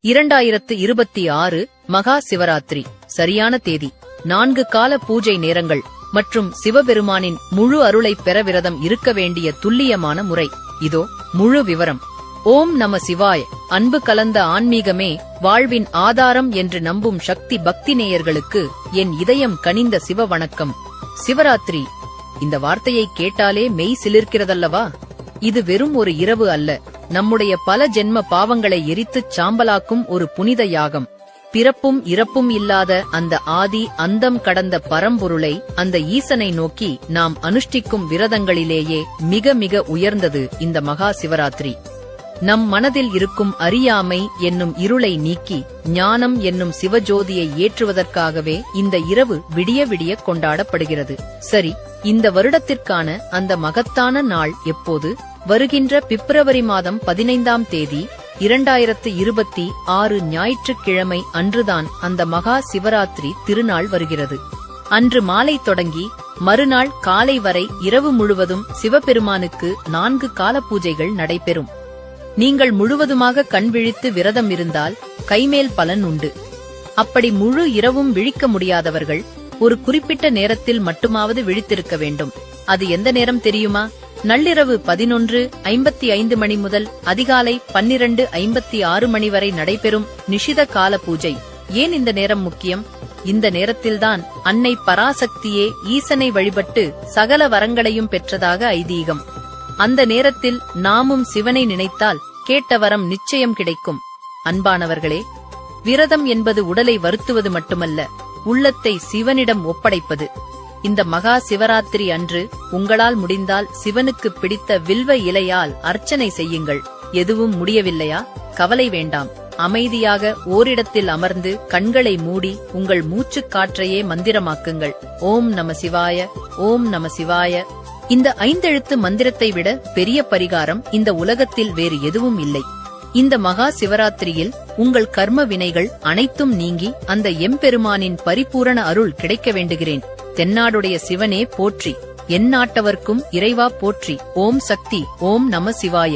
2026 மகா சிவராத்திரி சரியான தேதி, 4 கால பூஜை நேரங்கள் மற்றும் சிவபெருமானின் முழு அருளை பெற விரதம் இருக்க வேண்டிய துல்லியமான முறை. இதோ முழு விவரம். ஓம் நம சிவாய. அன்பு கலந்த ஆன்மீகமே வாழ்வின் ஆதாரம் என்று நம்பும் சக்தி பக்தி நேயர்களுக்கு என் இதயம் கனிந்த சிவ வணக்கம். சிவராத்திரி, இந்த வார்த்தையை கேட்டாலே மெய் சிலிர்க்கிறதல்லவா? இது வெறும் ஒரு இரவு அல்ல, நம்முடைய பல ஜென்ம பாவங்களை எரித்துச் சாம்பலாக்கும் ஒரு புனித யாகம். பிறப்பும் இறப்பும் இல்லாத அந்த ஆதி அந்தம் கடந்த பரம்பொருளை, அந்த ஈசனை நோக்கி நாம் அனுஷ்டிக்கும் விரதங்களிலேயே மிக மிக உயர்ந்தது இந்த மகா சிவராத்திரி. நம் மனதில் இருக்கும் அறியாமை என்னும் இருளை நீக்கி ஞானம் என்னும் சிவஜோதியை ஏற்றுவதற்காகவே இந்த இரவு விடிய விடிய கொண்டாடப்படுகிறது. சரி, இந்த வருடத்திற்கான அந்த மகத்தான நாள் எப்போது? வருகின்ற பிப்ரவரி மாதம் 15ஆம் தேதி 2026 ஞாயிற்றுக்கிழமை அன்றுதான் அந்த மகா சிவராத்திரி திருநாள் வருகிறது. அன்று மாலை தொடங்கி மறுநாள் காலை வரை இரவு முழுவதும் சிவபெருமானுக்கு 4 கால பூஜைகள் நடைபெறும். நீங்கள் முழுவதுமாக கண் விழித்து விரதம் இருந்தால் கைமேல் பலன் உண்டு. அப்படி முழு இரவும் விழிக்க முடியாதவர்கள் ஒரு குறிப்பிட்ட நேரத்தில் மட்டுமாவது விழித்திருக்க வேண்டும். அது எந்த நேரம் தெரியுமா? நள்ளிரவு 11:55 மணி முதல் அதிகாலை 12:56 மணி வரை நடைபெறும் நிஷித கால பூஜை. ஏன் இந்த நேரம் முக்கியம்? இந்த நேரத்தில்தான் அன்னை பராசக்தியே ஈசனை வழிபட்டு சகல வரங்களையும் பெற்றதாக ஐதீகம். அந்த நேரத்தில் நாமும் சிவனை நினைத்தால் கேட்ட வரம் நிச்சயம் கிடைக்கும். அன்பானவர்களே, விரதம் என்பது உடலை வருத்துவது மட்டுமல்ல, உள்ளத்தை சிவனிடம் ஒப்படைப்பது. இந்த மகா சிவராத்திரி அன்று உங்களால் முடிந்தால் சிவனுக்கு பிடித்த வில்வ இலையால் அர்ச்சனை செய்யுங்கள். எதுவும் முடியவில்லையா? கவலை வேண்டாம். அமைதியாக ஓரிடத்தில் அமர்ந்து கண்களை மூடி உங்கள் மூச்சுக் காற்றையே மந்திரமாக்குங்கள். ஓம் நம சிவாய, ஓம் நம சிவாய. இந்த 5 எழுத்து மந்திரத்தை விட பெரிய பரிகாரம் இந்த உலகத்தில் வேறு எதுவும் இல்லை. இந்த மகா சிவராத்திரியில் உங்கள் கர்ம வினைகள் அனைத்தும் நீங்கி அந்த எம்பெருமானின் பரிபூரண அருள் கிடைக்க வேண்டுகிறேன். தென்னாடுடைய சிவனே போற்றி, எந்நாட்டவர்க்கும் இறைவா போற்றி. ஓம் சக்தி. ஓம் நம சிவாய.